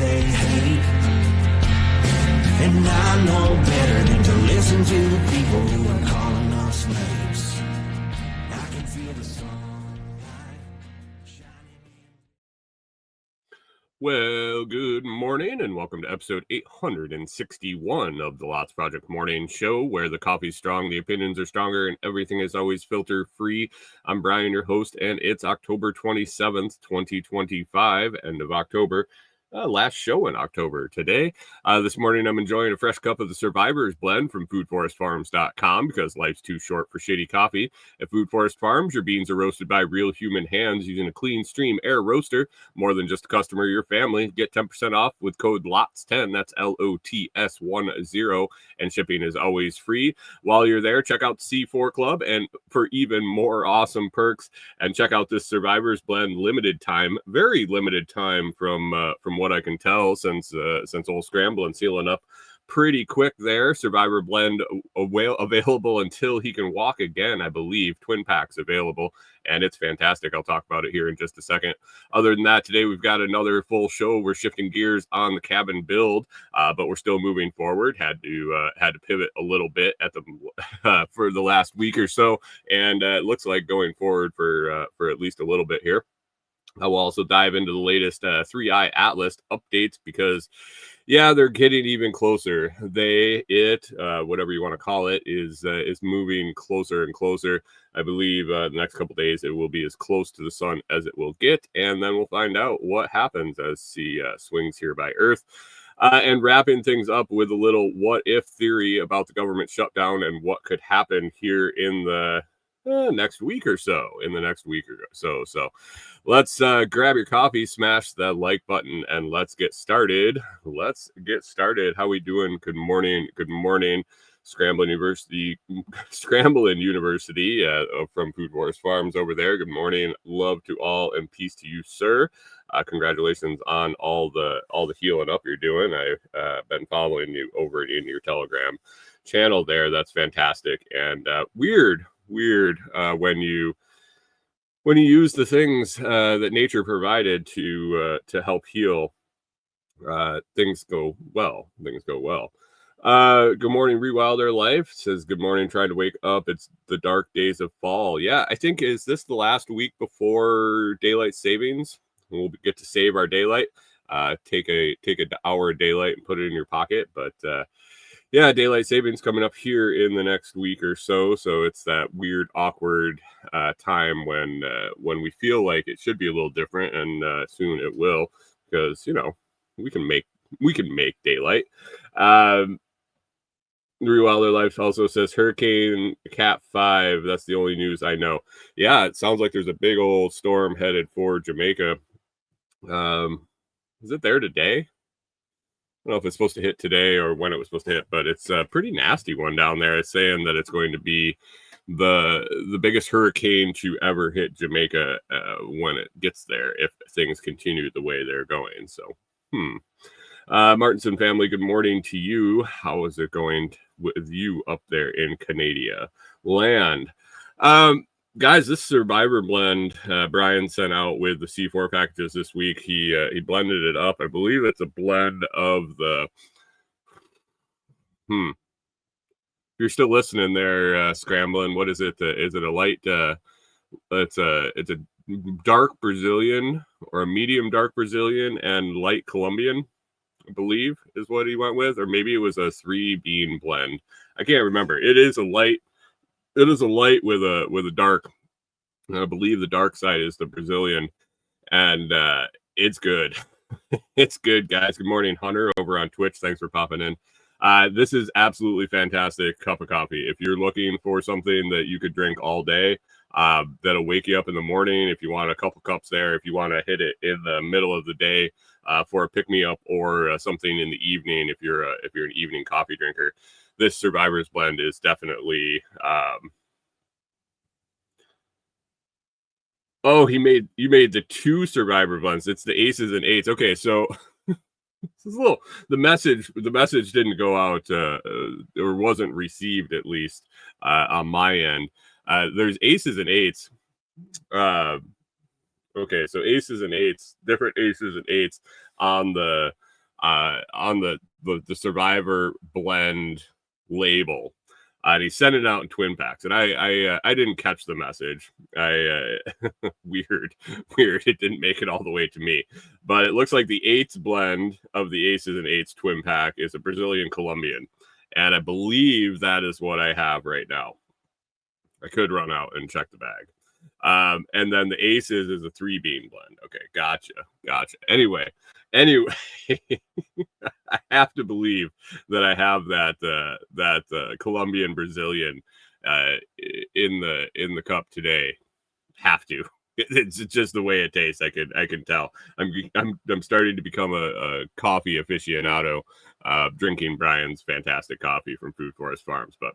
they hate. And I know better than to listen to the people who are calling us slaves. I can feel the sunlight shining in. Well, good morning, and welcome to episode 861 of the Lots Project Morning Show, where the coffee's strong, the opinions are stronger, and everything is always filter-free. I'm Brian, your host, and it's October 27th, 2025, end of October. Last show in October today. This morning, I'm enjoying a fresh cup of the Survivor's Blend from foodforestfarms.com because life's too short for shitty coffee. At Food Forest Farms, your beans are roasted by real human hands using a clean stream air roaster. More than just a customer, your family. Get 10% off with code LOTS10. That's LOTS10. And shipping is always free. While you're there, check out C4 Club and for even more awesome perks. And check out this Survivor's Blend limited time, very limited time from what I can tell, since old Scrambling sealing up pretty quick there. Survivor Blend available until he can walk again, I believe. Twin packs available, and it's fantastic. I'll talk about it here in just a second. Other than that, today we've got another full show. We're shifting gears on the cabin build, but we're still moving forward. Had to pivot a little bit at the for the last week or so, and it looks like going forward for at least a little bit here. I will also dive into the latest 3i Atlas updates because, yeah, they're getting even closer. Whatever you want to call it, is moving closer and closer. I believe the next couple days it will be as close to the sun as it will get, and then we'll find out what happens as he swings here by Earth. And wrapping things up with a little what-if theory about the government shutdown and what could happen here in the next week or so. So let's grab your coffee, smash that like button, and let's get started. How we doing? Good morning. Scrambling University from Food Forest Farms over there. Good morning. Love to all and peace to you, sir. Congratulations on all the healing up you're doing. I've been following you over in your Telegram channel there. That's fantastic. And weird when you use the things that nature provided to help heal. Things go well. Good morning, Rewilder Life says good morning, trying to wake up. It's the dark days of fall. Yeah, I think, is this the last week before daylight savings? We'll get to save our daylight. Take an hour of daylight and put it in your pocket. But yeah, daylight savings coming up here in the next week or so. So it's that weird, awkward time when we feel like it should be a little different, and soon it will, because we can make daylight. Rewilder Life also says Hurricane Cat 5. That's the only news I know. Yeah, it sounds like there's a big old storm headed for Jamaica. Is it there today? I don't know if it's supposed to hit today or when it was supposed to hit, but it's a pretty nasty one down there. It's saying that it's going to be the biggest hurricane to ever hit Jamaica when it gets there, if things continue the way they're going. So, Martinson family, good morning to you. How is it going with you up there in Canada land? Guys, this Survivor Blend Brian sent out with the C4 packages this week. He blended it up. I believe it's a blend of the If you're still listening there, Scrambling, what is it? Is it a light it's a dark Brazilian or a medium dark Brazilian and light Colombian, I believe, is what he went with, or maybe it was a 3-bean blend. I can't remember. It is a light with a dark. I believe the dark side is the Brazilian, and it's good. It's good, guys. Good morning, Hunter, over on Twitch. Thanks for popping in. This is absolutely fantastic cup of coffee. If you're looking for something that you could drink all day, that'll wake you up in the morning. If you want a couple cups there, if you want to hit it in the middle of the day for a pick-me-up, or something in the evening, if you're an evening coffee drinker, this Survivor's Blend is definitely. Oh, you made the 2 Survivor blends. It's the aces and eights. Okay, so the message didn't go out or wasn't received, at least on my end. There's aces and eights. Okay, so aces and eights, different aces and eights on the on the Survivor blend label. And he sent it out in twin packs, and I didn't catch the message. Weird. It didn't make it all the way to me, but it looks like the eights blend of the Aces and Eights twin pack is a Brazilian Colombian, and I believe that is what I have right now. I could run out and check the bag. And then the Aces is a 3-bean blend. Okay, gotcha. Anyway, I have to believe that I have that Colombian Brazilian in the cup today. Have to. It's just the way it tastes. I can tell. I'm starting to become a coffee aficionado, drinking Brian's fantastic coffee from Food Forest Farms. But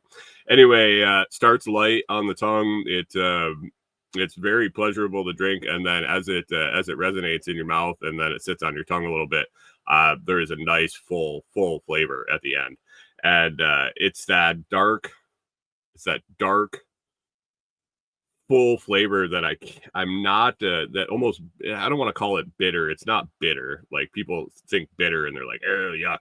anyway, starts light on the tongue. It's very pleasurable to drink, and then as it resonates in your mouth, and then it sits on your tongue a little bit, there is a nice full flavor at the end, and it's that dark full flavor that I'm not that almost, I don't want to call it bitter. It's not bitter. Like people think bitter and they're like, oh yuck.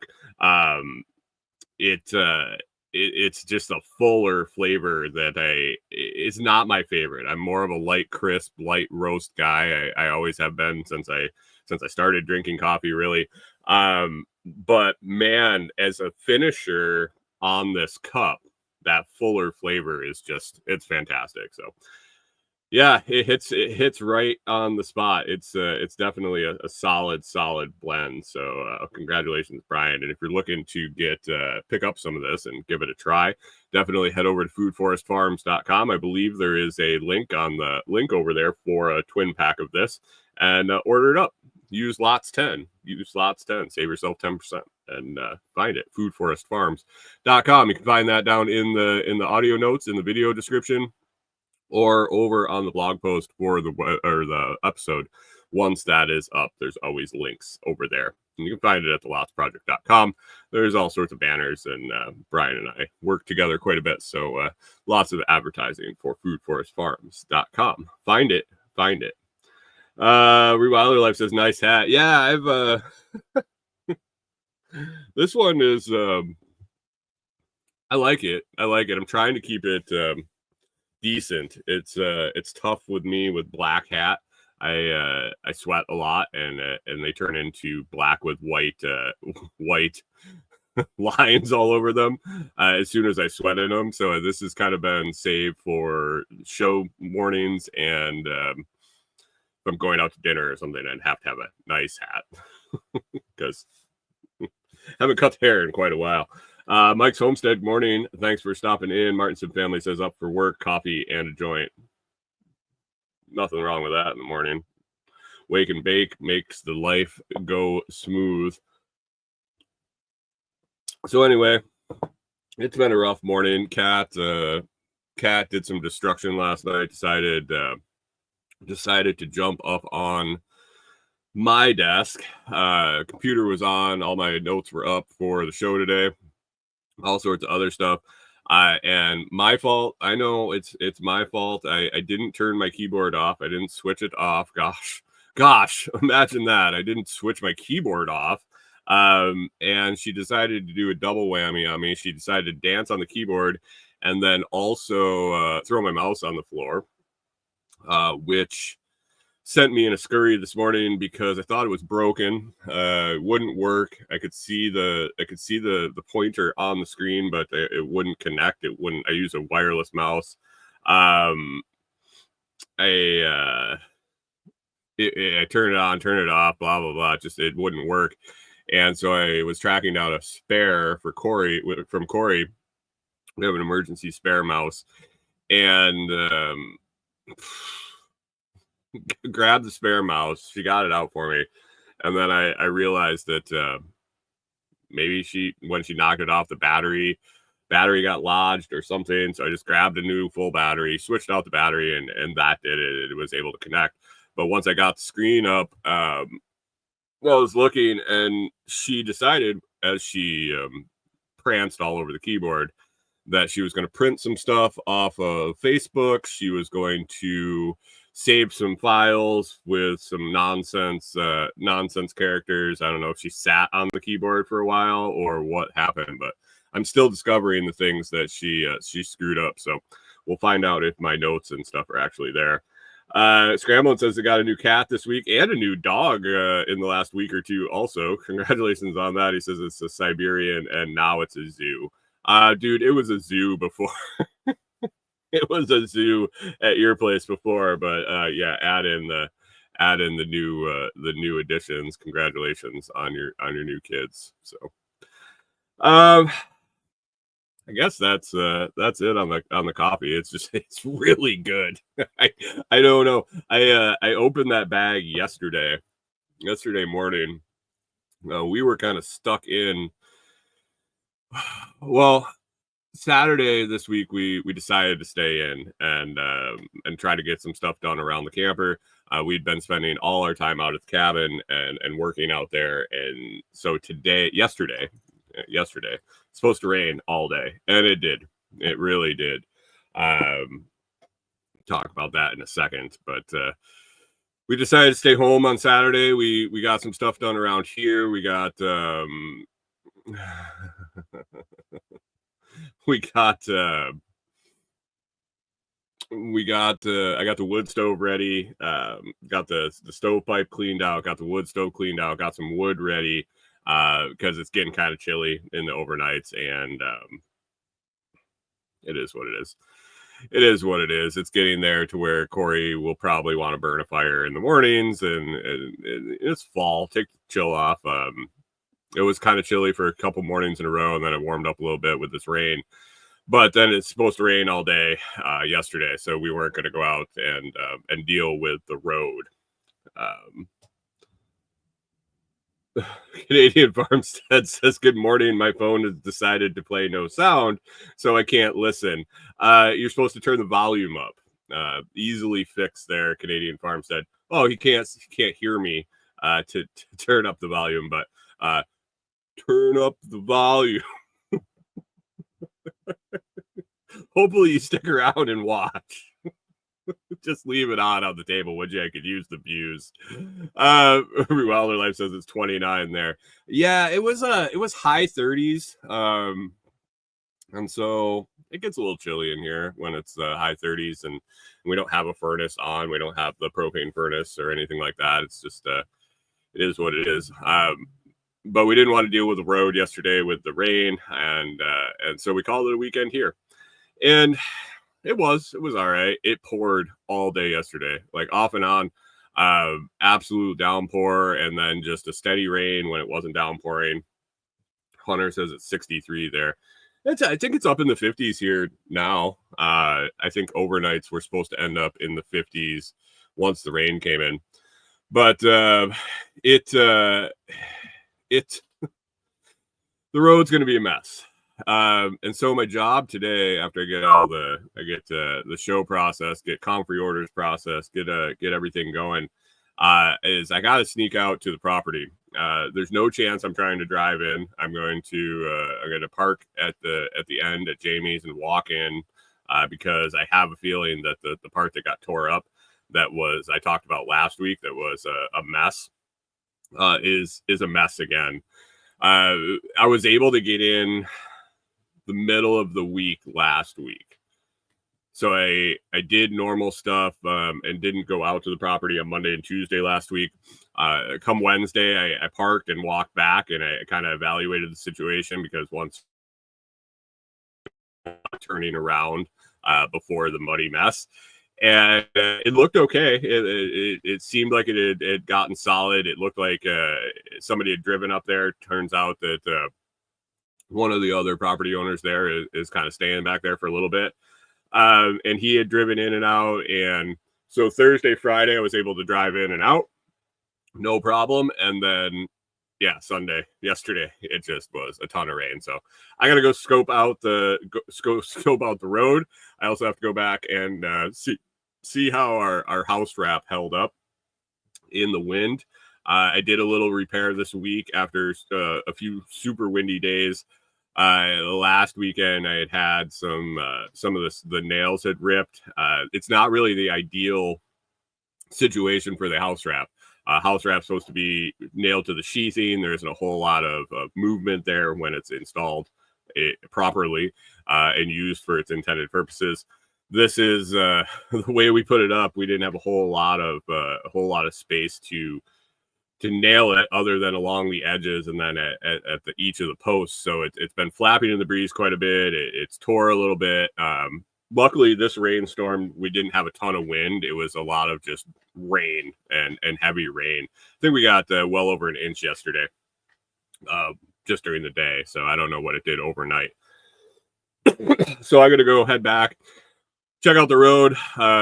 It's just a fuller flavor that it's not my favorite. I'm more of a light, crisp, light roast guy. I always have been since I started drinking coffee, really. But man, as a finisher on this cup, that fuller flavor is it's fantastic. So yeah, it hits right on the spot. It's definitely a solid blend. So congratulations, Brian. And if you're looking to pick up some of this and give it a try, definitely head over to foodforestfarms.com. I believe there is a link over there for a twin pack of this, and order it up. Use lots 10. Save yourself 10% and find it. Foodforestfarms.com. You can find that down in the audio notes in the video description, or over on the blog post for the episode. Once that is up, there's always links over there. And you can find it at thelotsproject.com. There's all sorts of banners, and Brian and I work together quite a bit. So lots of advertising for foodforestfarms.com. Find it. Rewilder Life says, nice hat. Yeah, I've this one is I like it. I'm trying to keep it decent. It's tough with me with black hat. I sweat a lot, and they turn into black with white lines all over them as soon as I sweat in them. So this has kind of been saved for show mornings, and if I'm going out to dinner or something, I'd have to have a nice hat because I haven't cut the hair in quite a while. Mike's Homestead, morning. Thanks for stopping in. Martinson family says up for work, coffee, and a joint. Nothing wrong with that in the morning. Wake and bake makes the life go smooth. So anyway, it's been a rough morning. Cat did some destruction last night. Decided to jump up on my desk. Computer was on. All my notes were up for the show today. All sorts of other stuff. And my fault. I know it's my fault. I didn't turn my keyboard off. I didn't switch it off. Gosh, imagine that. I didn't switch my keyboard off. And she decided to do a double whammy on me. She decided to dance on the keyboard and then also throw my mouse on the floor, which sent me in a scurry this morning because I thought it was broken. It wouldn't work. I could see the pointer on the screen, but it wouldn't connect. It wouldn't. I use a wireless mouse. I turn it on, turn it off, blah blah blah. Just it wouldn't work. And so I was tracking down a spare from Corey. We have an emergency spare mouse, and grabbed the spare mouse. She got it out for me, and then I realized that maybe when she knocked it off, the battery got lodged or something. So I just grabbed a new full battery, switched out the battery, and that did it. It was able to connect. But once I got the screen up, I was looking, and she decided, as she pranced all over the keyboard, that she was going to print some stuff off of Facebook. She was going to saved some files with some nonsense characters. I don't know if she sat on the keyboard for a while or what happened, but I'm still discovering the things that she screwed up. So we'll find out if my notes and stuff are actually there. Scramblin says they got a new cat this week and a new dog in the last week or two. Also, congratulations on that. He says it's a Siberian and now it's a zoo. Dude, it was a zoo before. It was a zoo at your place before, but yeah, add in the new additions. Congratulations on your new kids. So, I guess that's it on the coffee. It's really good. I don't know. I opened that bag yesterday morning. We were kind of stuck in. Well, Saturday this week we decided to stay in and try to get some stuff done around the camper. We'd been spending all our time out at the cabin and working out there, and so yesterday it's supposed to rain all day, and it did. It really did. Talk about that in a second, but we decided to stay home on Saturday. We got some stuff done around here. We got I got the wood stove ready, got the stovepipe cleaned out, got the wood stove cleaned out, got some wood ready because it's getting kind of chilly in the overnights, and it is what it is. It is what it is. It's getting there to where Corey will probably want to burn a fire in the mornings, and it's fall. Take the chill off. It was kind of chilly for a couple mornings in a row, and then it warmed up a little bit with this rain. But then it's supposed to rain all day yesterday, so we weren't going to go out and deal with the road. Canadian Farmstead says, "Good morning. My phone has decided to play no sound, so I can't listen." You're supposed to turn the volume up. Easily fixed there, Canadian Farmstead. Oh, he can't hear me to turn up the volume, but turn up the volume. Hopefully you stick around and watch. Just leave it on the table, would you? I could use the views. Wilder Life says it's 29 there. Yeah, it was high 30s. And so it gets a little chilly in here when it's high 30s, and we don't have a furnace on. We don't have the propane furnace or anything like that. It's just it is what it is. But we didn't want to deal with the road yesterday with the rain, and so we called it a weekend here. And it was all right. It poured all day yesterday, like off and on, absolute downpour, and then just a steady rain when it wasn't downpouring. Hunter says it's 63 there. I think it's up in the 50s here now. I think overnights were supposed to end up in the 50s once the rain came in, but the road's going to be a mess. And so my job today, after I get the show process, get comfrey orders processed, get everything going, is I got to sneak out to the property. There's no chance I'm trying to drive in. I'm going to park at the end at Jamie's and walk in, because I have a feeling that the part that got tore up, I talked about last week, that was a mess, is a mess again. I was able to get in the middle of the week last week, so I did normal stuff and didn't go out to the property on Monday and Tuesday last week. Come Wednesday, I parked and walked back, and I kind of evaluated the situation, because once turning around before the muddy mess, and it looked okay. It seemed like it had gotten solid. It looked like somebody had driven up there. Turns out that one of the other property owners there is kind of staying back there for a little bit. And he had driven in and out. And so Thursday, Friday, I was able to drive in and out. No problem. And then, yeah, Sunday, yesterday, it just was a ton of rain. So I got to go scope out the road. I also have to go back and see how our house wrap held up in the wind. I did a little repair this week after a few super windy days. Last weekend I had some of the nails had ripped. It's not really the ideal situation for the house wrap. House wrap's supposed to be nailed to the sheathing. There isn't a whole lot of movement there when it's installed properly and used for its intended purposes. This is the way we put it up. We didn't have a whole lot of space to nail it, other than along the edges and then at each of the posts. So it's been flapping in the breeze quite a bit. It's tore a little bit. Luckily, this rainstorm, we didn't have a ton of wind. It was a lot of just rain and heavy rain. I think we got well over an inch yesterday, just during the day. So I don't know what it did overnight. So I'm going to go head back, check out the road,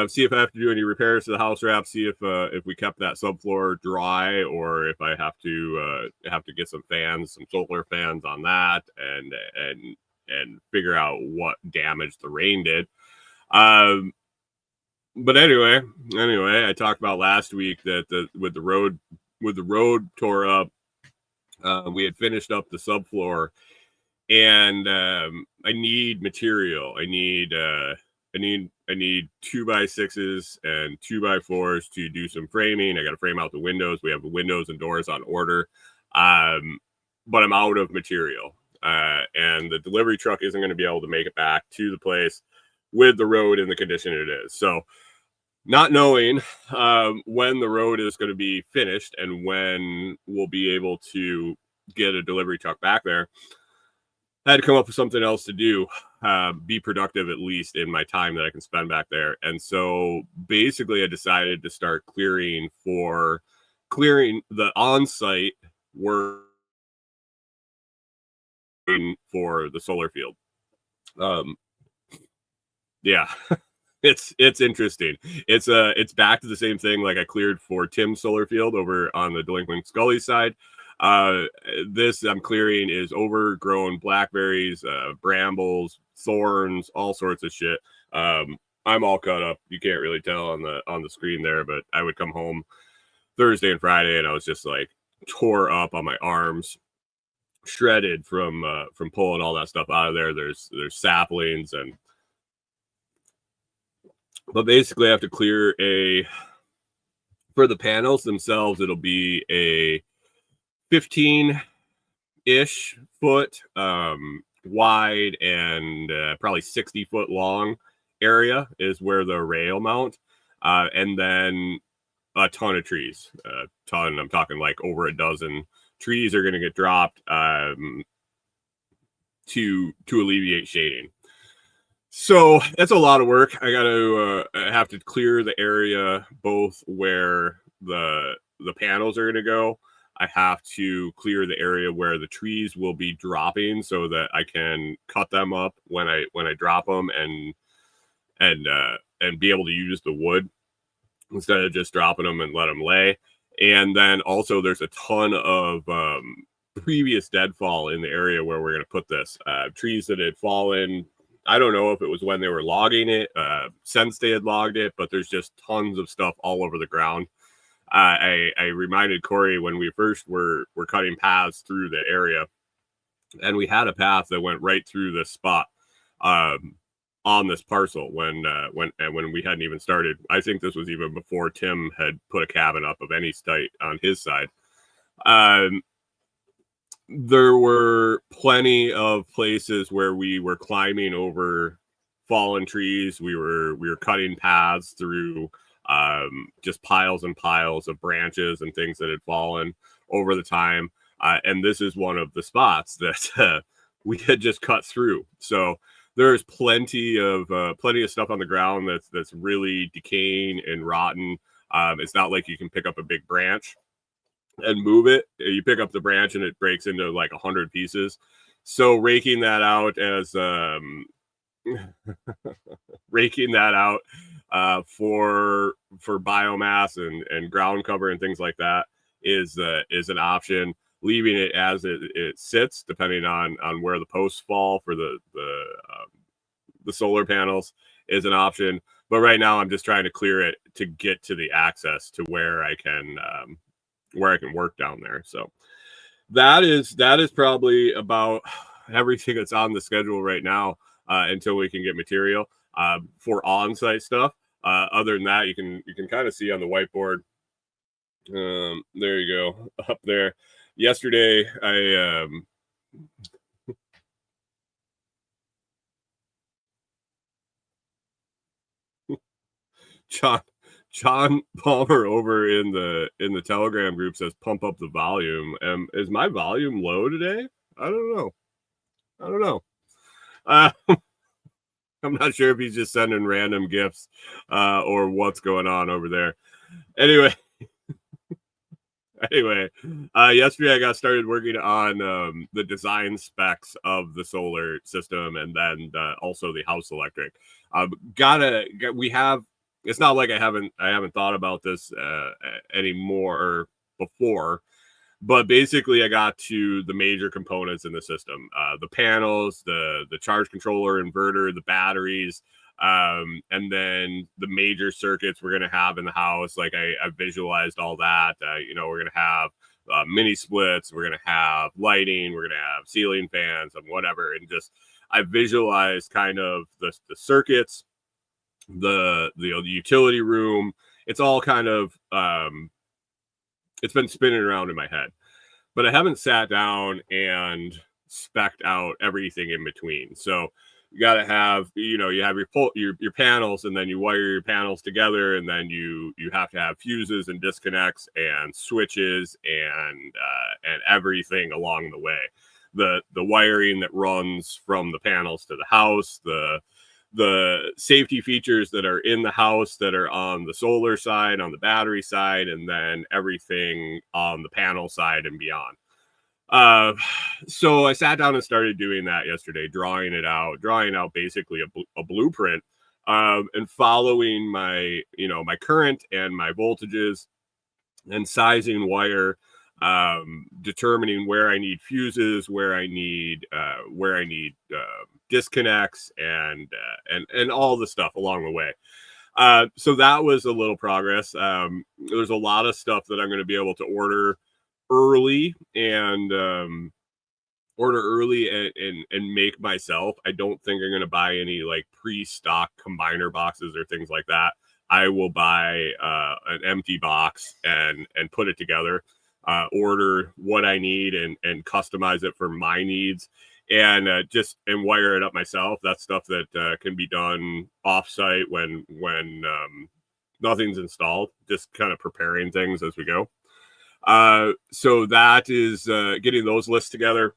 see if I have to do any repairs to the house wrap, see if we kept that subfloor dry, or if I have to get some fans, some solar fans on that, and figure out what damage the rain did. But anyway, I talked about last week that with the road tore up, we had finished up the subfloor, and I need material. I need 2x6s and 2x4s to do some framing. I got to frame out the windows. We have the windows and doors on order, but I'm out of material, and the delivery truck isn't going to be able to make it back to the place with the road in the condition it is. So, not knowing when the road is going to be finished and when we'll be able to get a delivery truck back there, I had to come up with something else to do, be productive at least in my time that I can spend back there. And so basically I decided to start clearing the on-site work for the solar field. Yeah, it's interesting. It's back to the same thing like I cleared for Tim's solar field over on the Delinquent Scully side. This I'm clearing is overgrown blackberries, brambles, thorns, all sorts of shit. I'm all cut up. You can't really tell on the screen there, but I would come home Thursday and Friday and I was just like tore up on my arms, shredded from pulling all that stuff out of there. There's saplings, but basically I have to clear for the panels themselves, it'll be a 15-ish foot wide and probably 60-foot long area is where the array will mount, and then a ton of trees. I'm talking like over a dozen trees are going to get dropped to alleviate shading. So that's a lot of work. I got to have to clear the area both where the panels are going to go. I have to clear the area where the trees will be dropping so that I can cut them up when I drop them and be able to use the wood instead of just dropping them and let them lay. And then also there's a ton of previous deadfall in the area where we're going to put this. Trees that had fallen, I don't know if it was when they were logging it, since they had logged it, but there's just tons of stuff all over the ground. I reminded Corey when we first were cutting paths through the area, and we had a path that went right through this spot on this parcel when we hadn't even started. I think this was even before Tim had put a cabin up of any site on his side. There were plenty of places where we were climbing over fallen trees. We were cutting paths through just piles and piles of branches and things that had fallen over the time. And this is one of the spots that we had just cut through. So there's plenty of stuff on the ground that's really decaying and rotten. It's not like you can pick up a big branch and move it. You pick up the branch and it breaks into like 100 pieces. So raking that out for biomass and ground cover and things like that is an option. Leaving it as it sits, depending on where the posts fall for the solar panels, is an option. But right now I'm just trying to clear it to get to the access to where I can work down there. So that is probably about everything that's on the schedule right now until we can get material for on-site stuff. Other than that, you can kind of see on the whiteboard. There you go, up there. Yesterday, I John John Palmer over in the Telegram group says pump up the volume. Is my volume low today? I don't know. I don't know. Uh, I'm not sure if he's just sending random gifts or what's going on over there. Anyway, yesterday I got started working on the design specs of the solar system and then also the house electric. We have. It's not like I haven't thought about this anymore or before, but basically I got to the major components in the system: the panels, the charge controller, inverter, the batteries, and then the major circuits we're going to have in the house. Like I visualized all that. We're going to have mini splits, we're going to have lighting, we're going to have ceiling fans and whatever. And just I visualized kind of the circuits, the utility room. It's all kind of it's been spinning around in my head, but I haven't sat down and specced out everything in between. So you got to have, you have your panels, and then you wire your panels together, and then you have to have fuses and disconnects and switches and everything along the way. The wiring that runs from the panels to the house, the safety features that are in the house that are on the solar side, on the battery side, and then everything on the panel side and beyond. So I sat down and started doing that yesterday, drawing out basically a blueprint, and following my current and my voltages and sizing wire, determining where I need fuses, where I need disconnects, and all the stuff along the way. So that was a little progress. There's a lot of stuff that I'm going to be able to order early and make myself. I don't think I'm going to buy any like pre-stock combiner boxes or things like that. I will buy an empty box and put it together, order what I need and customize it for my needs, and wire it up myself. That's stuff that can be done offsite when nothing's installed, just kind of preparing things as we go. So that is getting those lists together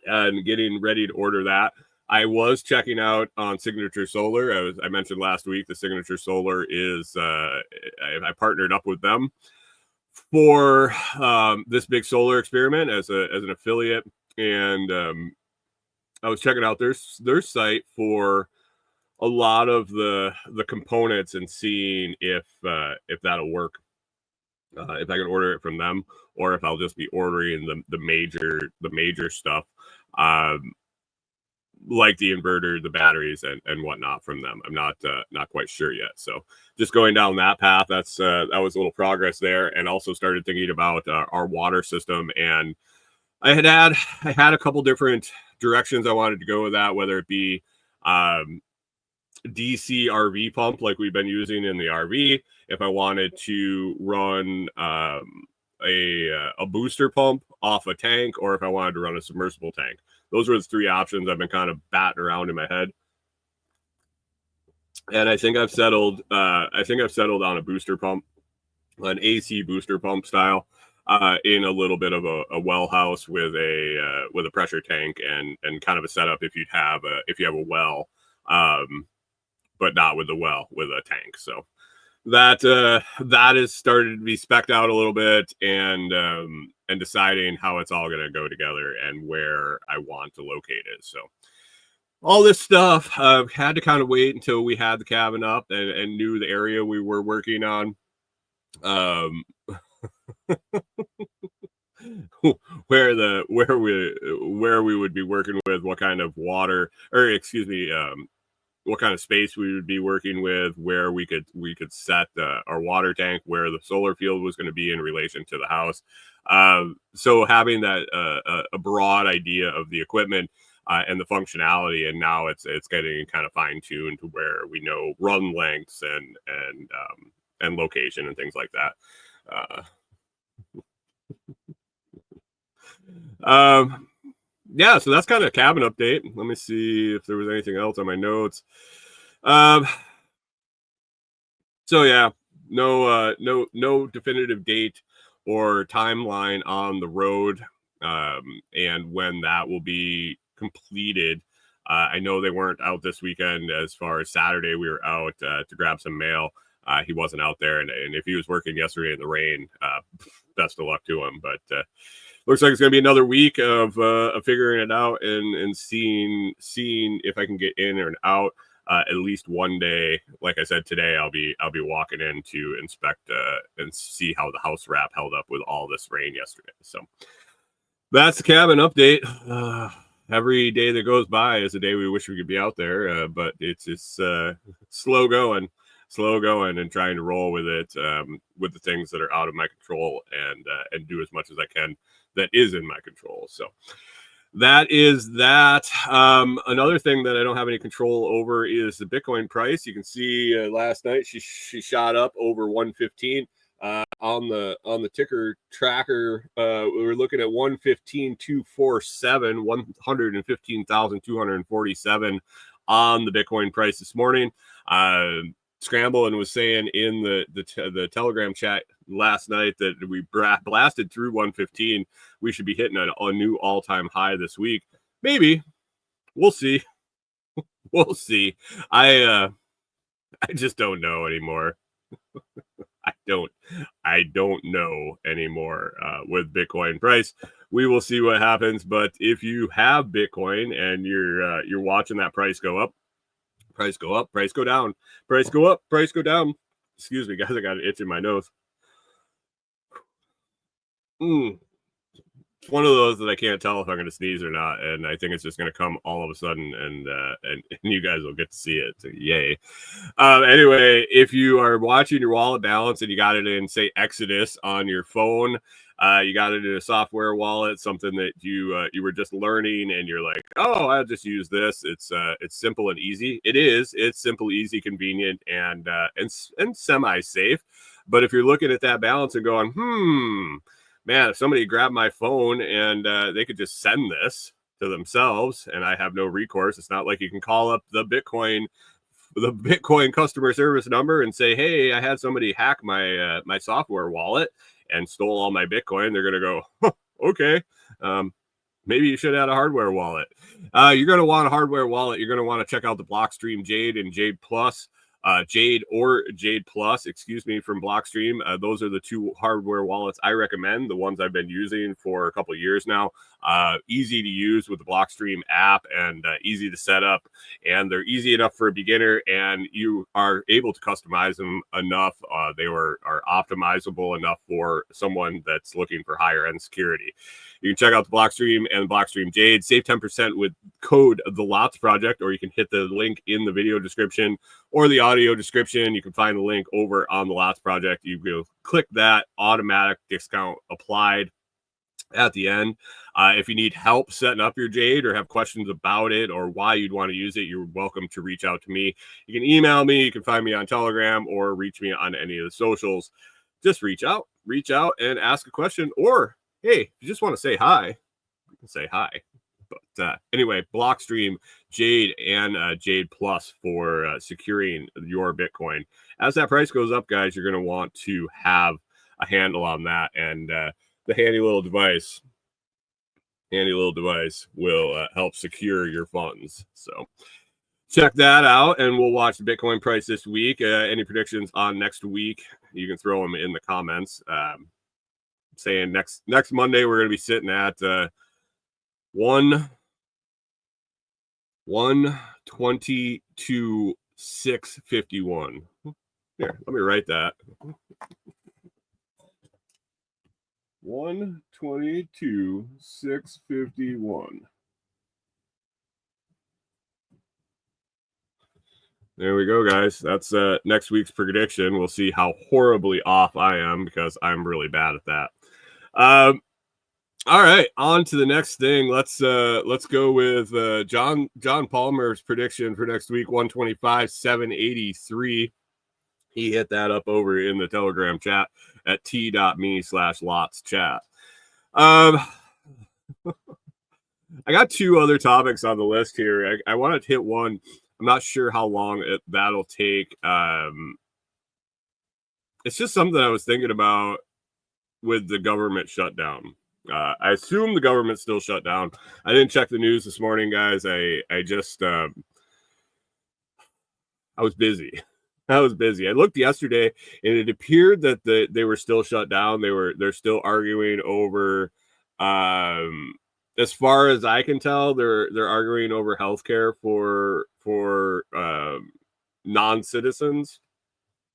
and getting ready to order that. I was checking out on Signature Solar. I mentioned last week the Signature Solar is I partnered up with them for this big solar experiment as an affiliate, and I was checking out their site for a lot of the components and seeing if that'll work. If I can order it from them, or if I'll just be ordering the major stuff, like the inverter, the batteries, and whatnot from them. I'm not quite sure yet. So just going down that path. That was a little progress there, and also started thinking about our water system. And I had a couple different directions I wanted to go with that, whether it be DC RV pump like we've been using in the RV, if I wanted to run a booster pump off a tank, or if I wanted to run a submersible tank. Those were the three options I've been kind of batting around in my head, and I think I've settled on a booster pump, an AC booster pump style, in a little bit of a well house with a pressure tank and kind of a setup if you have a well, but not with a well, with a tank. So that has started to be specced out a little bit, and deciding how it's all going to go together and where I want to locate it. So all this stuff had to kind of wait until we had the cabin up and knew the area we were working on. Where we would be working with, what kind of water, or excuse me, what kind of space we would be working with, where we could set our water tank, where the solar field was going to be in relation to the house. So having that a broad idea of the equipment, and the functionality, and now it's getting kind of fine-tuned to where we know run lengths and location and things like that. Yeah, so that's kind of a cabin update. Let me see if there was anything else on my notes. So yeah, no definitive date or timeline on the road, and when that will be completed. I know they weren't out this weekend. As far as Saturday, we were out to grab some mail. He wasn't out there, and if he was working yesterday in the rain, best of luck to him. But looks like it's going to be another week of figuring it out and seeing if I can get in or out. At least one day, like I said today, I'll be walking in to inspect and see how the house wrap held up with all this rain yesterday. So that's the cabin update. Every day that goes by is a day we wish we could be out there, but it's just slow going, and trying to roll with it, with the things that are out of my control, and do as much as I can that is in my control. So that is that. Another thing that I don't have any control over is the Bitcoin price. You can see last night she shot up over 115. On the ticker tracker, we were looking at 115,247, 115,247 on the Bitcoin price this morning. Scramble and was saying in the Telegram chat last night that we blasted through 115. We should be hitting a new all-time high this week. Maybe. We'll see. We'll see. I just don't know anymore. I don't know anymore with Bitcoin price. We will see what happens. But if you have Bitcoin and you're watching that price go up, price go up, price go down, price go up, price go down. Excuse me, guys, I got an itch in my nose. It's one of those that I can't tell if I'm going to sneeze or not, and I think it's just going to come all of a sudden, and you guys will get to see it. So yay! Anyway, if you are watching your wallet balance and you got it in, say, Exodus on your phone, you got it in a software wallet, something that you were just learning, and you're like, oh, I'll just use this. It's simple and easy. It is. It's simple, easy, convenient, and semi-safe. But if you're looking at that balance and going, man, if somebody grabbed my phone and they could just send this to themselves and I have no recourse, it's not like you can call up the Bitcoin customer service number and say, hey, I had somebody hack my my software wallet and stole all my Bitcoin. They're going to go, okay, maybe you should have a hardware wallet. You're going to want a hardware wallet. You're going to want to check out the Blockstream Jade and Jade Plus. Jade or Jade Plus, excuse me, from Blockstream. Those are the two hardware wallets I recommend, the ones I've been using for a couple of years now. Easy to use with the Blockstream app and easy to set up. And they're easy enough for a beginner, and you are able to customize them enough. They are optimizable enough for someone that's looking for higher end security. You can check out the Blockstream and the Blockstream Jade. Save 10% with code The Lots Project, or you can hit the link in the video description or the audio description. You can find the link over on the Lots Project. You will click that, automatic discount applied at the end. If you need help setting up your Jade or have questions about it or why you'd want to use it, you're welcome to reach out to me. You can email me. You can find me on Telegram or reach me on any of the socials. Just reach out and ask a question, or hey, if you just want to say hi, you can say hi. But anyway, Blockstream, Jade, and Jade Plus for securing your Bitcoin. As that price goes up, guys, you're going to want to have a handle on that. And the handy little device will help secure your funds. So check that out, and we'll watch the Bitcoin price this week. Any predictions on next week, you can throw them in the comments. Saying next Monday we're going to be sitting at 122,651. Here, let me write that. 122,651. There we go, guys. That's next week's prediction. We'll see how horribly off I am, because I'm really bad at that. All right, on to the next thing. Let's go with John Palmer's prediction for next week, 125, 783. He hit that up over in the Telegram chat at t.me/lots chat. I got two other topics on the list here. I want to hit one. I'm not sure how long that'll take. It's just something I was thinking about with the government shutdown. I assume the government's still shut down. I didn't check the news this morning, guys. I just I was busy. I was busy. I looked yesterday, and it appeared that they were still shut down. They're still arguing over. As far as I can tell, they're arguing over healthcare for non-citizens.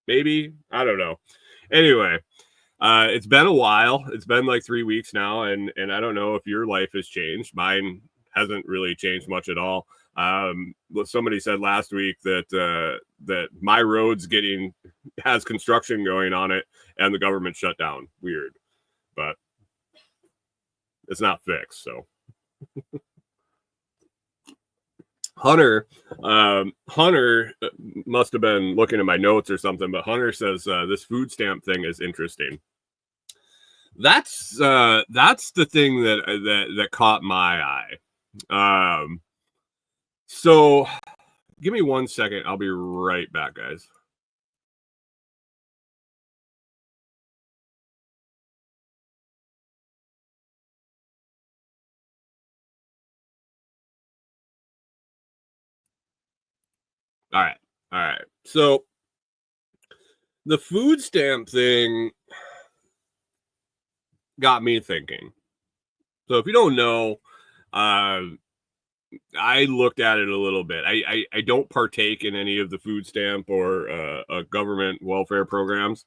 Maybe, I don't know. Anyway, it's been a while. It's been like 3 weeks now, and I don't know if your life has changed. Mine hasn't really changed much at all. Somebody said last week that that my road's has construction going on it, and the government shut down. Weird, but it's not fixed. So Hunter must have been looking at my notes or something, but Hunter says this food stamp thing is interesting. That's the thing that caught my eye. So give me 1 second. I'll be right back, guys. All right. So the food stamp thing got me thinking. So if you don't know, I looked at it a little bit. I don't partake in any of the food stamp or government welfare programs,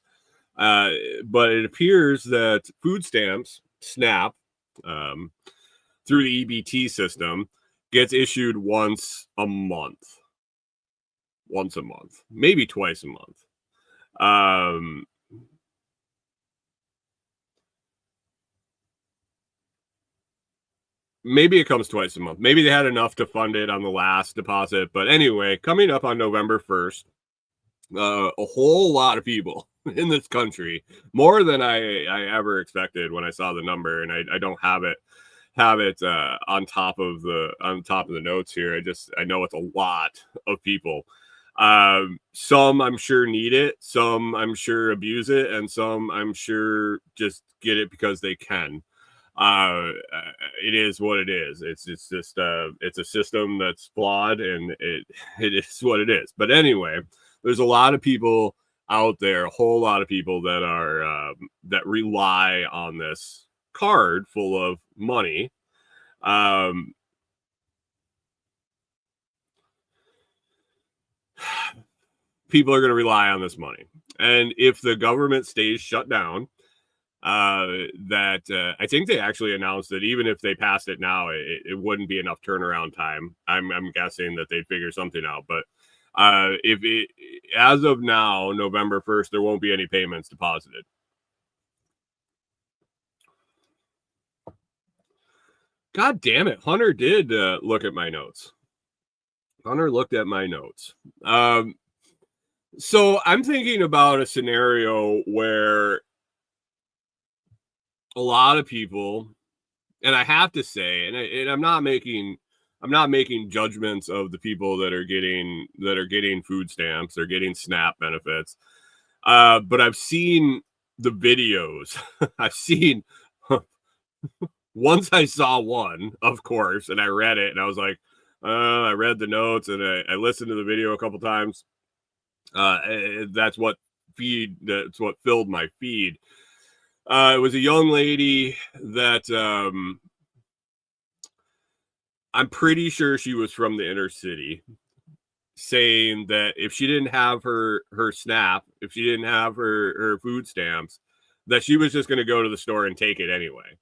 but it appears that food stamps, SNAP, through the EBT system, gets issued once a month, maybe twice a month. Maybe it comes twice a month. Maybe they had enough to fund it on the last deposit. But anyway, coming up on November 1st, a whole lot of people in this country, more than I ever expected when I saw the number, and I don't have it on top of the notes here. I know it's a lot of people. Some I'm sure need it, some I'm sure abuse it, and some I'm sure just get it because they can. It is what it is. It's just it's a system that's flawed, and it is what it is. But anyway, there's a lot of people out there, a whole lot of people that are that rely on this card full of money. People are going to rely on this money, and if the government stays shut down, I think they actually announced that even if they passed it now, it wouldn't be enough turnaround time. I'm guessing that they'd figure something out, but if it, as of now, November 1st, there won't be any payments deposited. God damn it. Hunter did look at my notes. Hunter looked at my notes. So I'm thinking about a scenario where a lot of people, and I have to say, and I'm not making judgments of the people that are getting food stamps or getting SNAP benefits. But I've seen the videos. I've seen once I saw one, of course, and I read it, and I was like, I read the notes, and I listened to the video a couple times. That's what filled my feed. It was a young lady that I'm pretty sure she was from the inner city, saying that if she didn't have her SNAP, if she didn't have her food stamps, that she was just going to go to the store and take it anyway.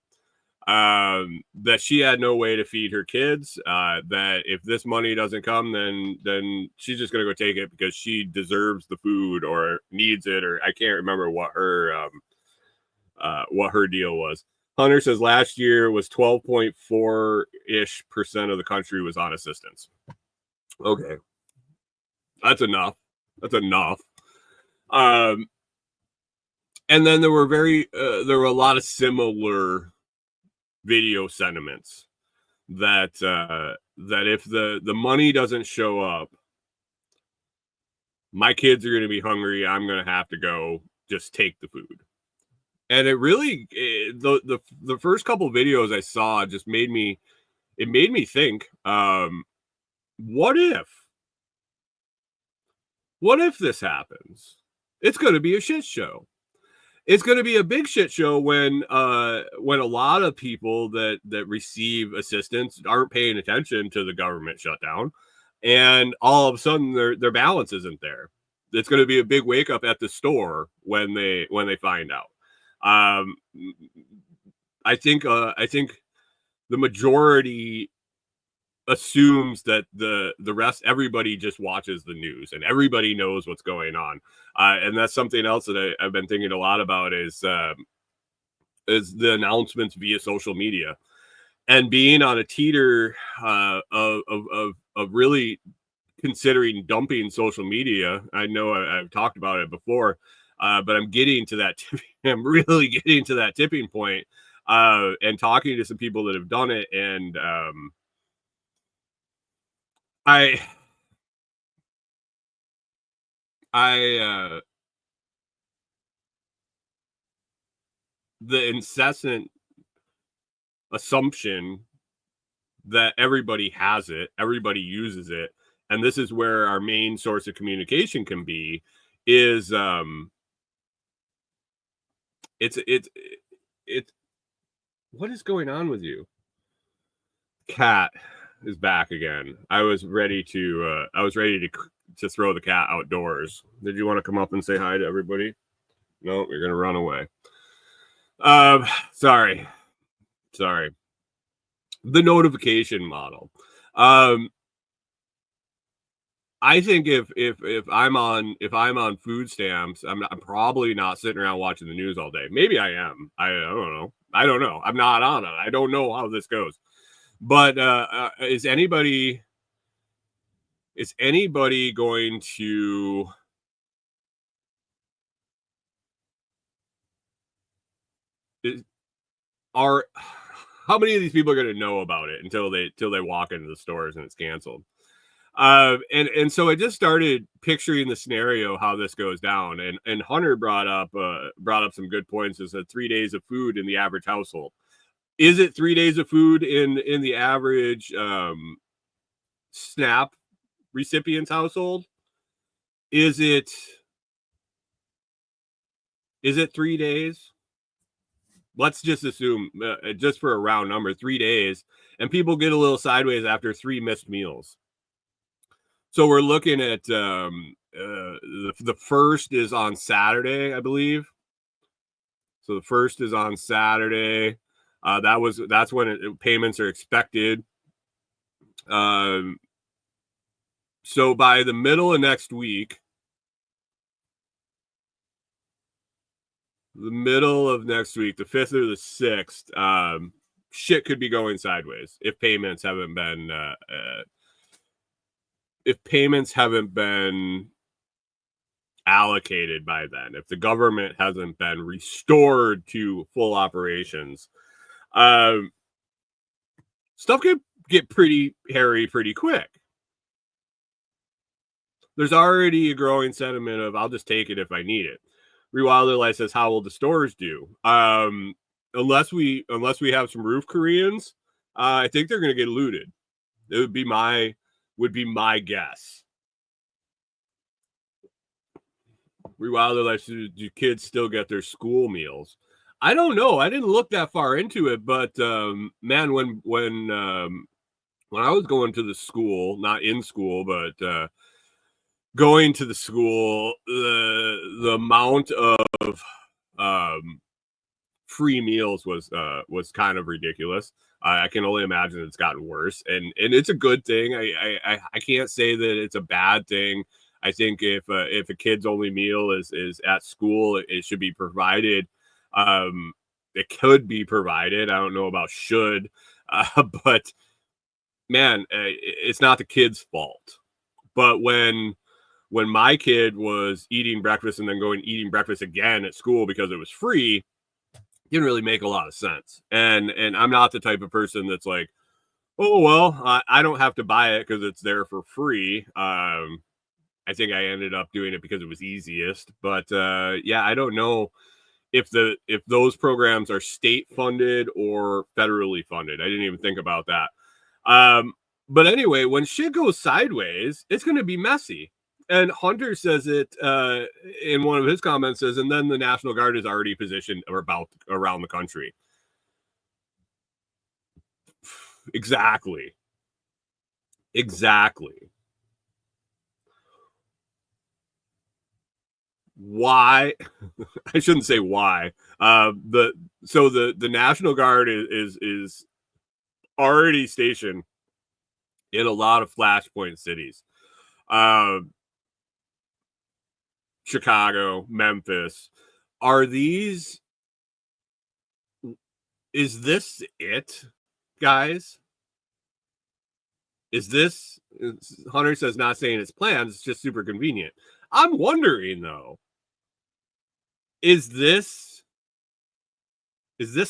That she had no way to feed her kids. That if this money doesn't come, then she's just going to go take it because she deserves the food or needs it, or I can't remember what her deal was. Hunter says last year was 12.4% of the country was on assistance. Okay. That's enough. That's enough. And then there were a lot of similar video sentiments that if the money doesn't show up, my kids are going to be hungry. I'm going to have to go just take the food. And it really, the first couple of videos I saw just made me think, what if this happens? It's going to be a shit show. It's going to be a big shit show when a lot of people that receive assistance aren't paying attention to the government shutdown, and all of a sudden their balance isn't there. It's going to be a big wake up at the store when they find out. I think the majority assumes that the rest, everybody just watches the news and everybody knows what's going on, and that's something else that I've been thinking a lot about is the announcements via social media, and being on a teeter of really considering dumping social media. I know I've talked about it before, but I'm getting to that. I'm really getting to that tipping point, and talking to some people that have done it, and I the incessant assumption that everybody has it, everybody uses it, and this is where our main source of communication can be, is it's what is going on with you? Cat is back again. I was ready to throw the cat outdoors. Did you want to come up and say hi to everybody? No, you're gonna run away. Sorry. The notification model. I think if I'm on food stamps, I'm probably not sitting around watching the news all day. Maybe I am. I don't know. I'm not on it. I don't know how this goes. But is anybody going to how many of these people are going to know about it until they walk into the stores and it's canceled? And so I just started picturing the scenario how this goes down, and Hunter brought up some good points. Is that 3 days of food in the average household? Is it 3 days of food in the average SNAP recipient's household? Is it 3 days? Let's just assume, just for a round number, 3 days, and people get a little sideways after 3 missed meals. So we're looking at the first is on Saturday, I believe. So the first is on Saturday. That's when payments are expected. So by the middle of next week, the 5th or the 6th, shit could be going sideways if payments haven't been allocated by then, if the government hasn't been restored to full operations. Stuff could get pretty hairy pretty quick. There's already a growing sentiment of I'll just take it if I need it. Rewilder Light says, how will the stores do? Unless we have some roof Koreans, I think they're going to get looted. It would be my guess. Rewilder Light says, do kids still get their school meals? I don't know. I didn't look that far into it, but man, when I was going to the school, not in school, but going to the school, the amount of free meals was kind of ridiculous. I can only imagine it's gotten worse, and it's a good thing. I can't say that it's a bad thing. I think if a kid's only meal is at school, it should be provided. it could be provided. I don't know about should, but man, it's not the kid's fault. But when my kid was eating breakfast and then going eating breakfast again at school because it was free, it didn't really make a lot of sense. And I'm not the type of person that's like, oh well, I don't have to buy it because it's there for free. I think I ended up doing it because it was easiest. But yeah, I don't know if those programs are state funded or federally funded. I didn't even think about that. Um, but anyway, when shit goes sideways, it's going to be messy. And Hunter says it in one of his comments says, and then the National Guard is already positioned about around the country. Exactly. Why? I shouldn't say why. The National Guard is already stationed in a lot of flashpoint cities. Chicago, Memphis. Are these is this it, guys? Is this Hunter says not saying it's plans, it's just super convenient. I'm wondering though, is this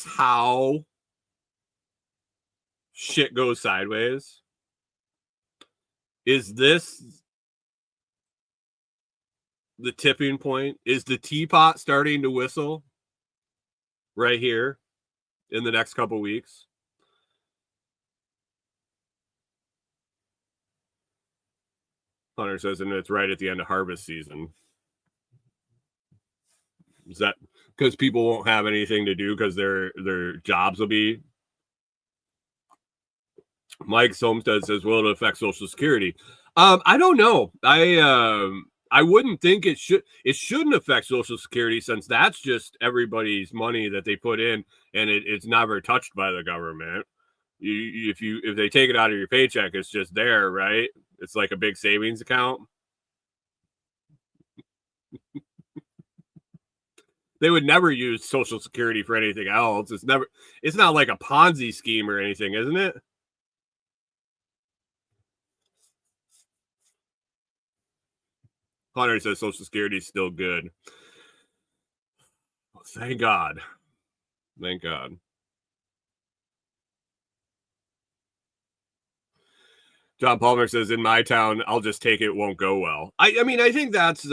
how shit goes sideways? Is this the tipping point? Is the teapot starting to whistle right here in the next couple weeks? Hunter says, and it's right at the end of harvest season. Is that because people won't have anything to do because their jobs will be? Mike Somstead says, will it affect Social Security? I don't know. I wouldn't think it should. It shouldn't affect Social Security since that's just everybody's money that they put in, and it's never touched by the government. If they take it out of your paycheck, it's just there, right? It's like a big savings account. They would never use Social Security for anything else. It's not like a Ponzi scheme or anything, isn't it? Hunter says Social Security is still good. Thank God. Thank God. John Palmer says, in my town, I'll just take it, won't go well. I mean, I think that's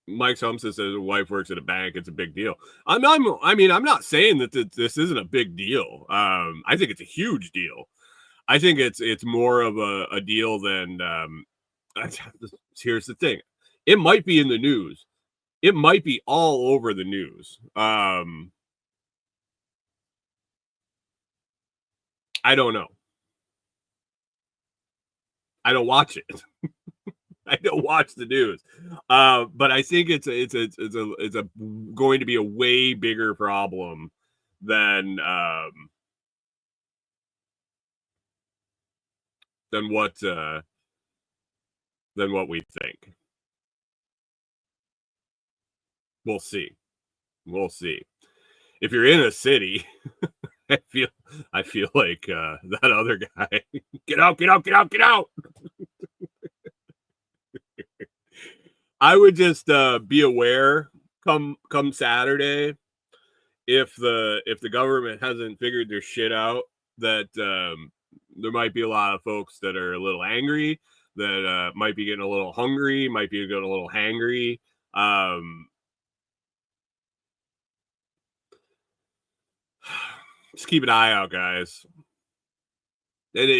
Mike Thompson says his wife works at a bank. It's a big deal. I'm not saying that this isn't a big deal. I think it's a huge deal. I think it's more of a deal than. Here's the thing: it might be in the news. It might be all over the news. I don't know. I don't watch it. I don't watch the news, but I think it's going to be a way bigger problem than than what we think. We'll see. We'll see. If you're in a city, I feel like that other guy. Get out! Get out! Get out! Get out! I would just be aware come Saturday if the government hasn't figured their shit out that there might be a lot of folks that are a little angry, that might be getting a little hungry, might be getting a little hangry. Just keep an eye out, guys. And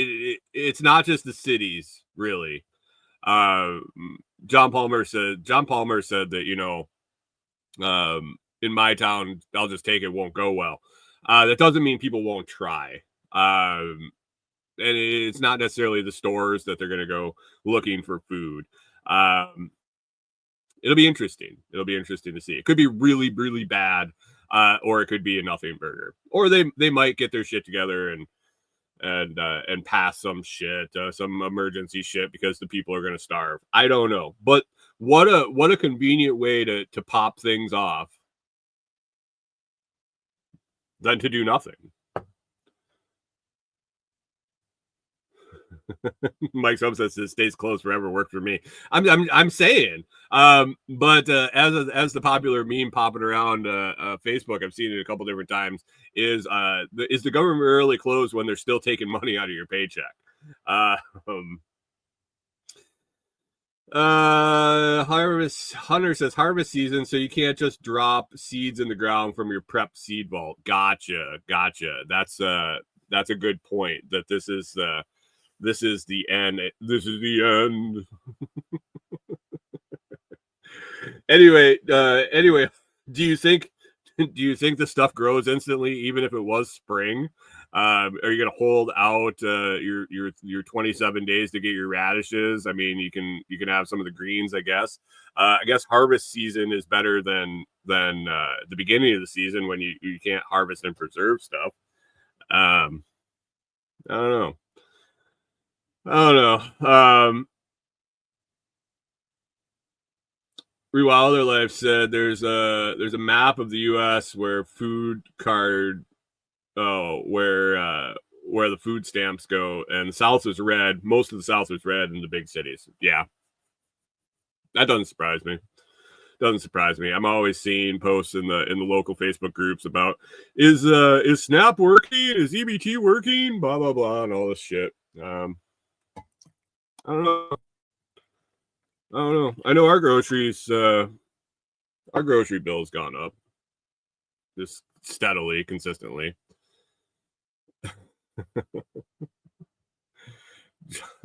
it's not just the cities, really. John Palmer said that, in my town, I'll just take it, won't go well. That doesn't mean people won't try. And it's not necessarily the stores that they're going to go looking for food. It'll be interesting. It'll be interesting to see. It could be really, really bad, or it could be a nothing burger. Or they might get their shit together and and pass some shit, some emergency shit, because the people are going to starve. I don't know, but what a convenient way to pop things off than to do nothing. Mike Soap says it stays closed forever worked for me. I'm saying, but as the popular meme popping around Facebook, I've seen it a couple different times. Is the government really closed when they're still taking money out of your paycheck? Harvest Hunter says harvest season, so you can't just drop seeds in the ground from your prep seed vault. Gotcha. That's a good point. That this is the end. This is the end. Anyway, do you think the stuff grows instantly, even if it was spring? Are you going to hold out your 27 days to get your radishes? I mean, you can have some of the greens, I guess. I guess harvest season is better than the beginning of the season, when you can't harvest and preserve stuff. I don't know. Rewilder Life said there's a map of the U.S. where where the food stamps go, and the South is red. Most of the South is red in the big cities. Yeah, that doesn't surprise me. I'm always seeing posts in the local Facebook groups about is SNAP working? Is EBT working? Blah blah blah and all this shit. I don't know. I know our grocery bill's gone up just steadily, consistently.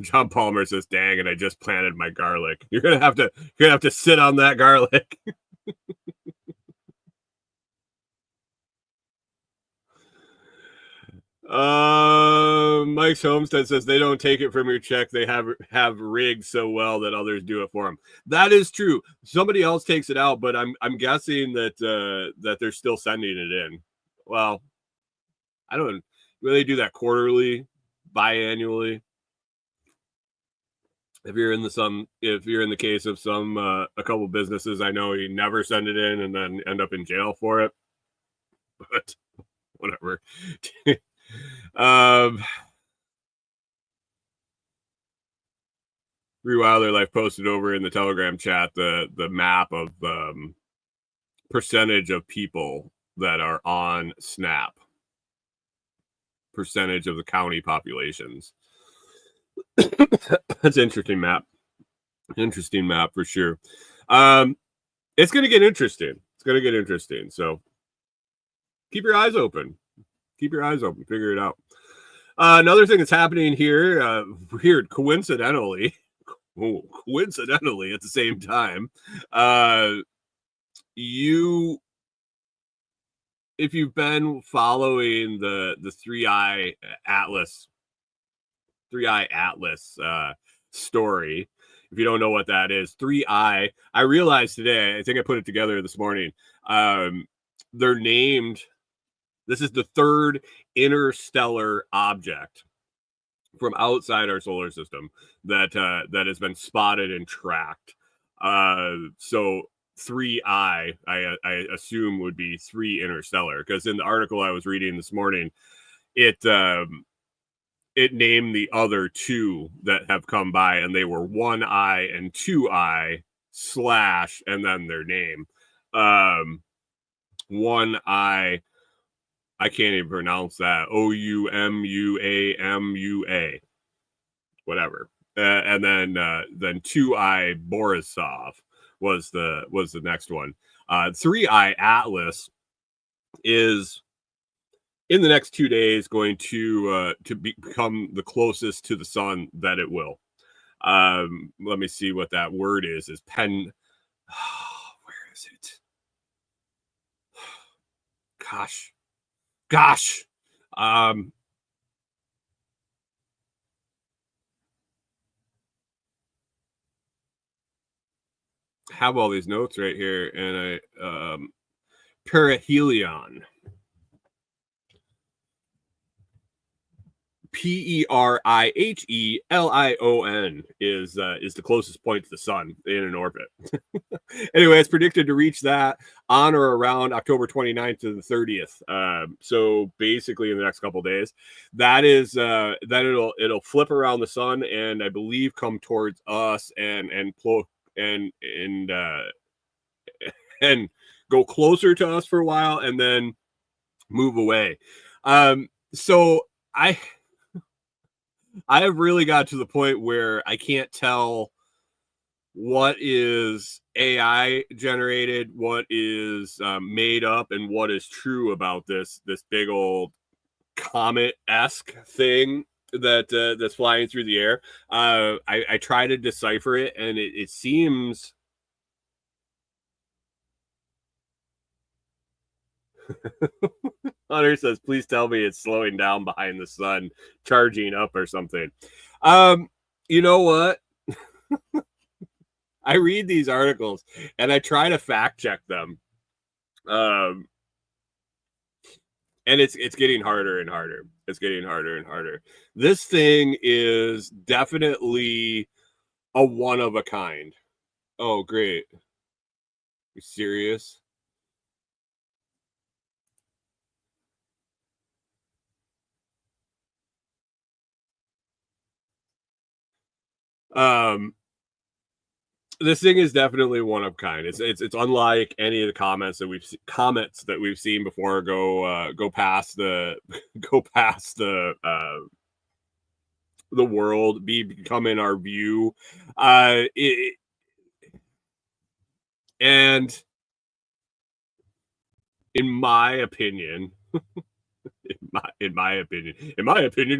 John Palmer says, "Dang, and I just planted my garlic." You're gonna have to sit on that garlic. Mike's Homestead says they don't take it from your check. They have rigged so well that others do it for them. That is true. Somebody else takes it out, but I'm guessing that they're still sending it in. Well, I don't really do that quarterly, biannually. If you're in the case of some a couple businesses, I know you never send it in and then end up in jail for it. But whatever. Rewilder Life posted over in the Telegram chat the map of percentage of people that are on SNAP, percentage of the county populations. That's an interesting map for sure. It's going to get interesting. So keep your eyes open. Figure it out. Another thing that's happening here, weird, coincidentally at the same time, if you've been following the 3i Atlas story, if you don't know what that is, 3i, I realized today, I think I put it together this morning, they're named, this is the third interstellar object from outside our solar system that has been spotted and tracked. So 3i, I assume, would be 3 interstellar, because in the article I was reading this morning, it named the other 2 that have come by, and they were 1i and 2i / and then their name. 1i, I can't even pronounce that. Oumuamua, whatever. And then 2i Borisov was the next one. 3i Atlas is in the next 2 days going to become the closest to the sun that it will. Let me see what that word is. Is pen? Where is it? Gosh. Have all these notes right here, and I Perihelion. Perihelion is the closest point to the sun in an orbit. Anyway, it's predicted to reach that on or around October 29th to the 30th. So basically, in the next couple of days, that it'll flip around the sun and I believe come towards us and and go closer to us for a while and then move away. So I have really got to the point where I can't tell what is AI generated, what is made up, and what is true about this big old comet-esque thing that's flying through the air. I try to decipher it, and it seems Hunter says, please tell me it's slowing down behind the sun, charging up or something. You know what? I read these articles and I try to fact check them. And it's getting harder and harder. It's getting harder and harder. This thing is definitely a one of a kind. Oh, great. You serious? This thing is definitely one of kind. It's unlike any of the comets that we've seen before go past the the world, become in our view. And in my opinion, in my opinion,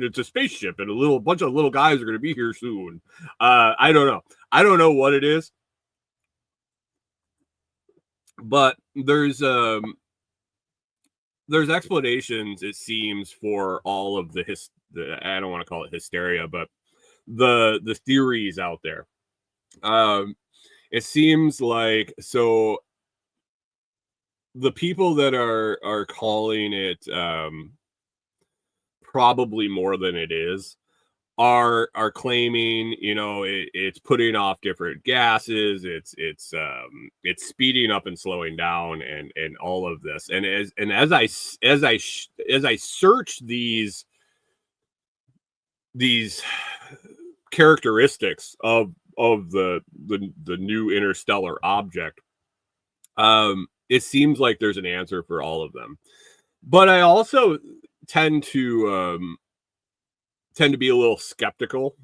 it's a spaceship, and a bunch of little guys are going to be here soon. I don't know. I don't know what it is, but there's explanations, it seems, for all of the I don't want to call it hysteria, but the theories out there. It seems like, so the people that are calling it probably more than it is are claiming, it's putting off different gases, it's speeding up and slowing down and all of this. And as I search these characteristics of the new interstellar object, it seems like there's an answer for all of them. But I also tend to be a little skeptical.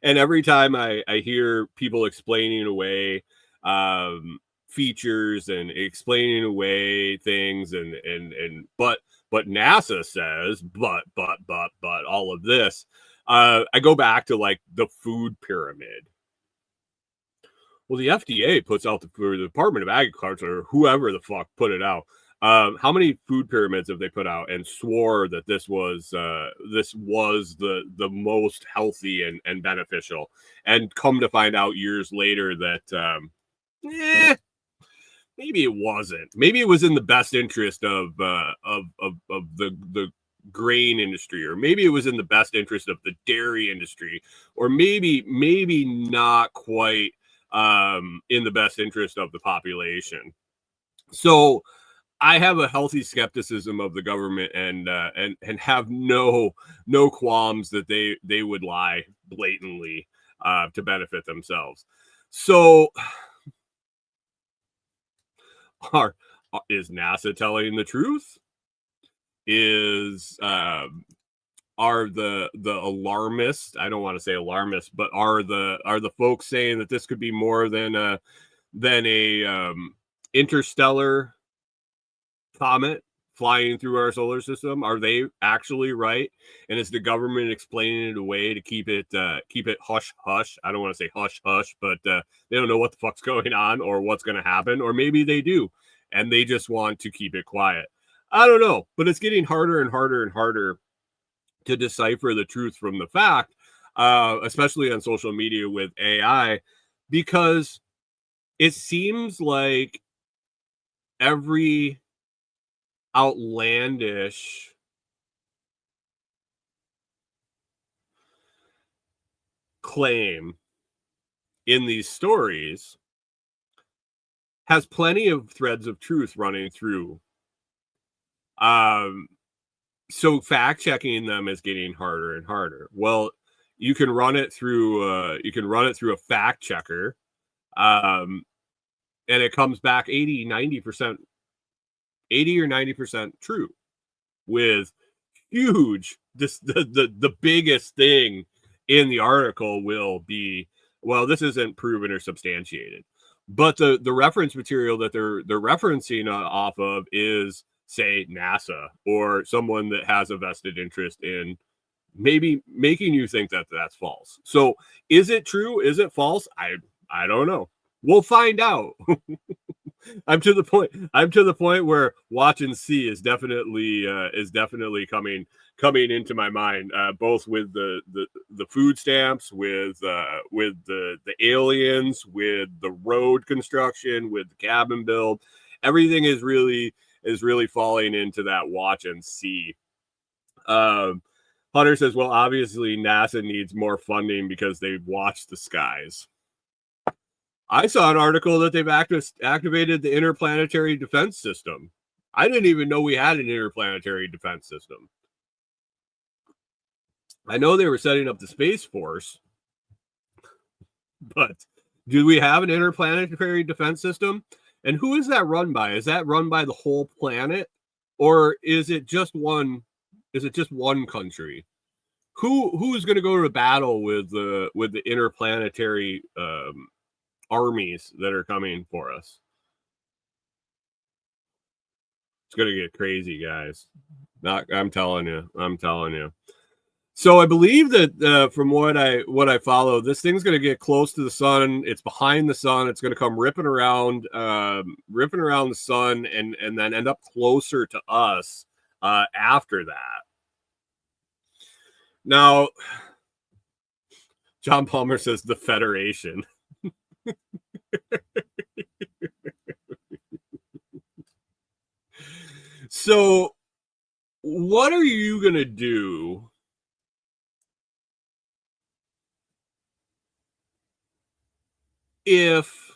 And every time I hear people explaining away features and explaining away things but NASA says, but all of this, I go back to like the food pyramid. Well, the FDA puts out the Department of Agriculture, or whoever the fuck put it out. How many food pyramids have they put out and swore that this was the most healthy and beneficial, and come to find out years later that maybe it wasn't. Maybe it was in the best interest of the grain industry, or maybe it was in the best interest of the dairy industry, or maybe not quite in the best interest of the population. So I have a healthy skepticism of the government, and have no qualms that they would lie blatantly to benefit themselves. So is NASA telling the truth? Are the alarmists, I don't want to say alarmists, but are the folks saying that this could be more than a interstellar comet flying through our solar system? Are they actually right? And is the government explaining it away to keep it hush hush? I don't want to say hush hush, but they don't know what the fuck's going on or what's going to happen, or maybe they do, and they just want to keep it quiet. I don't know, but it's getting harder and harder and harder to decipher the truth from the fact, especially on social media with AI, because it seems like every outlandish claim in these stories has plenty of threads of truth running through. So fact checking them is getting harder and harder. Well, you can run it through a fact checker, and it comes back 80 or 90% true, with huge, the biggest thing in the article will be, well, this isn't proven or substantiated, but the reference material that they're referencing off of is, say, NASA or someone that has a vested interest in maybe making you think that that's false. So is it true? Is it false? I don't know. We'll find out. I'm to the point where watch and see is definitely coming into my mind, both with the food stamps, with the aliens, with the road construction, with the cabin build. Everything is really falling into that watch and see. Hunter says, well, obviously NASA needs more funding because they've watched the skies. I saw an article that they've activated the interplanetary defense system. I didn't even know we had an interplanetary defense system. I know they were setting up the Space Force, but do we have an interplanetary defense system? And who is that run by? Is that run by the whole planet, or is it just one? Is it just one country? Who's going to go to battle with the interplanetary armies that are coming for us? It's going to get crazy, guys. I'm telling you. So I believe that from what I follow, this thing's going to get close to the sun. It's behind the sun. It's going to come ripping around the sun, and then end up closer to us after that. Now, John Palmer says the Federation. So, what are you going to do if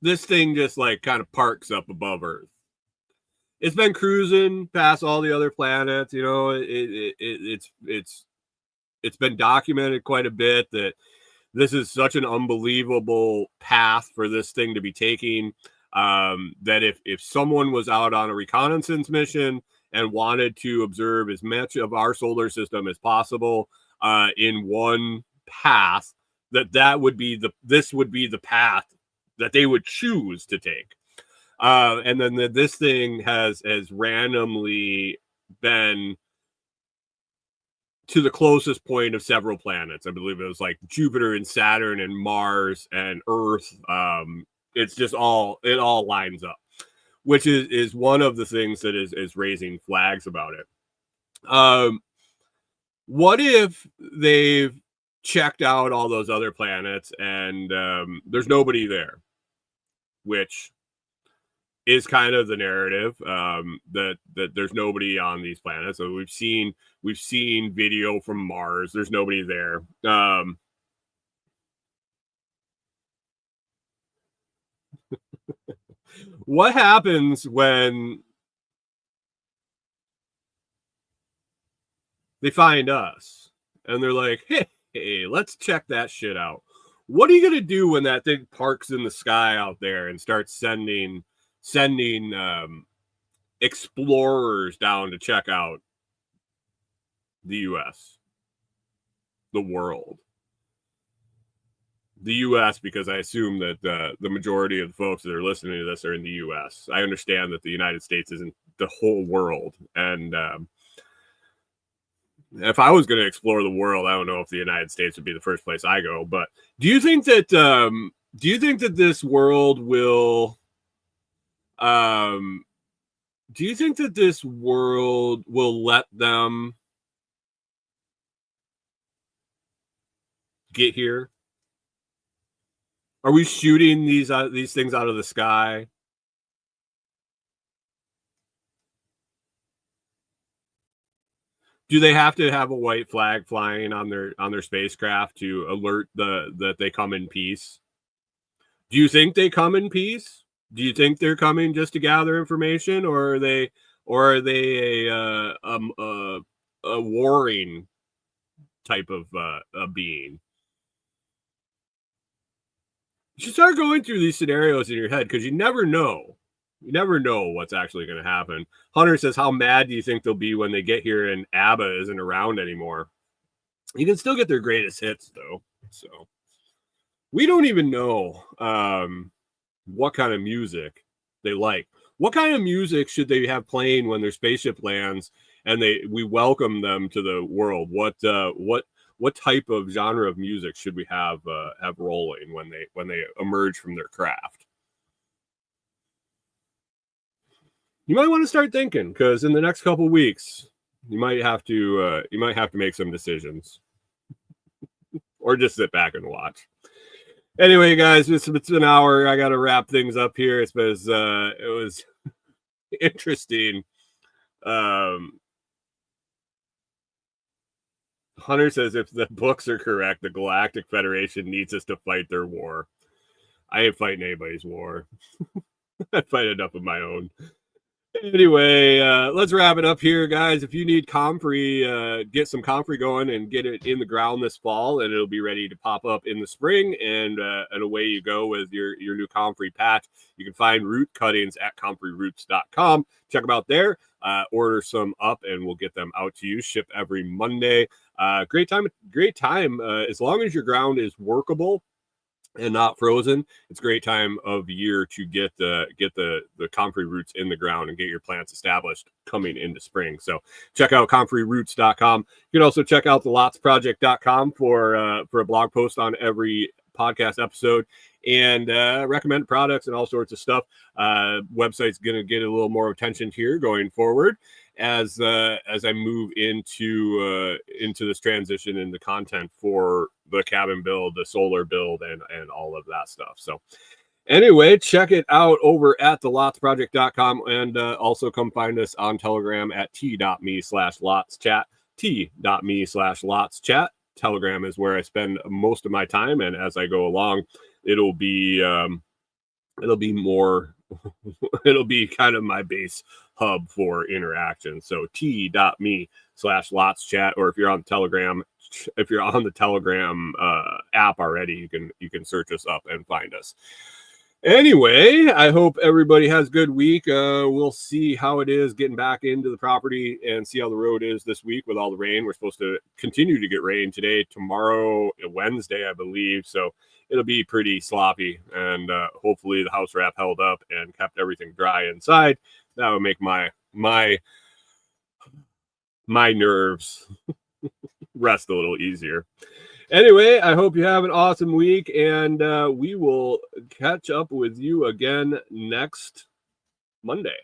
this thing just like kind of parks up above Earth? It's been cruising past all the other planets. You know, it's been documented quite a bit that this is such an unbelievable path for this thing to be taking, that if someone was out on a reconnaissance mission and wanted to observe as much of our solar system as possible in one path, this would be the path that they would choose to take. And then this thing has randomly been to the closest point of several planets. I believe it was like Jupiter and Saturn and Mars and Earth. It's just it all lines up, which is one of the things that is raising flags about it. What if they've checked out all those other planets and there's nobody there, which is kind of the narrative, that there's nobody on these planets. So we've seen video from Mars. There's nobody there. What happens when they find us and they're like, hey, let's check that shit out? What are you gonna do when that thing parks in the sky out there and starts sending explorers down to check out the U.S., the world? The U.S., because I assume that the majority of the folks that are listening to this are in the U.S. I understand that the United States isn't the whole world, and if I was going to explore the world, I don't know if the United States would be the first place I go. But do you think that this world will? Do you think that this world will let them get here? Are we shooting these things out of the sky? Do they have to have a white flag flying on their spacecraft to alert that they come in peace? Do you think they come in peace? Do you think they're coming just to gather information, or are they a warring type of a being? You should start going through these scenarios in your head, because you never know. You never know what's actually going to happen. Hunter says, how mad do you think they'll be when they get here and ABBA isn't around anymore? You can still get their greatest hits, though. So we don't even know what kind of music they like. What kind of music should they have playing when their spaceship lands and we welcome them to the world? What type of genre of music should we have rolling when they emerge from their craft? You might want to start thinking, because in the next couple of weeks, you might have to make some decisions, or just sit back and watch. Anyway, guys, it's an hour. I got to wrap things up here. It was interesting. Hunter says, if the books are correct, the Galactic Federation needs us to fight their war. I ain't fighting anybody's war. I fight enough of my own. Anyway, let's wrap it up here, guys. If you need comfrey, get some comfrey going and get it in the ground this fall, and it'll be ready to pop up in the spring, and away you go with your new comfrey patch. You can find root cuttings at comfreyroots.com. Check them out there. Order some up, and we'll get them out to you. Ship every Monday. Great time. As long as your ground is workable and not frozen, it's a great time of year to get the comfrey roots in the ground and get your plants established coming into spring. So check out comfreyroots.com. You can also check out thelotsproject.com for a blog post on every podcast episode, and recommend products and all sorts of stuff. Website's gonna get a little more attention here going forward as I move into this transition in the content for the cabin build, the solar build, and all of that stuff. So anyway, check it out over at thelotsproject.com, and also come find us on Telegram at t.me/lotschat, t.me/lotschat. Telegram is where I spend most of my time, and as I go along, it'll be more it'll be kind of my base hub for interaction. So t.me/lotschat, or if you're on Telegram, if you're on the Telegram app already, you can search us up and find us. Anyway, I hope everybody has a good week. We'll see how it is getting back into the property and see how the road is this week with all the rain. We're supposed to continue to get rain today, tomorrow, Wednesday, I believe. So it'll be pretty sloppy, and hopefully the house wrap held up and kept everything dry inside. That would make my nerves rest a little easier. Anyway, I hope you have an awesome week, and we will catch up with you again next Monday.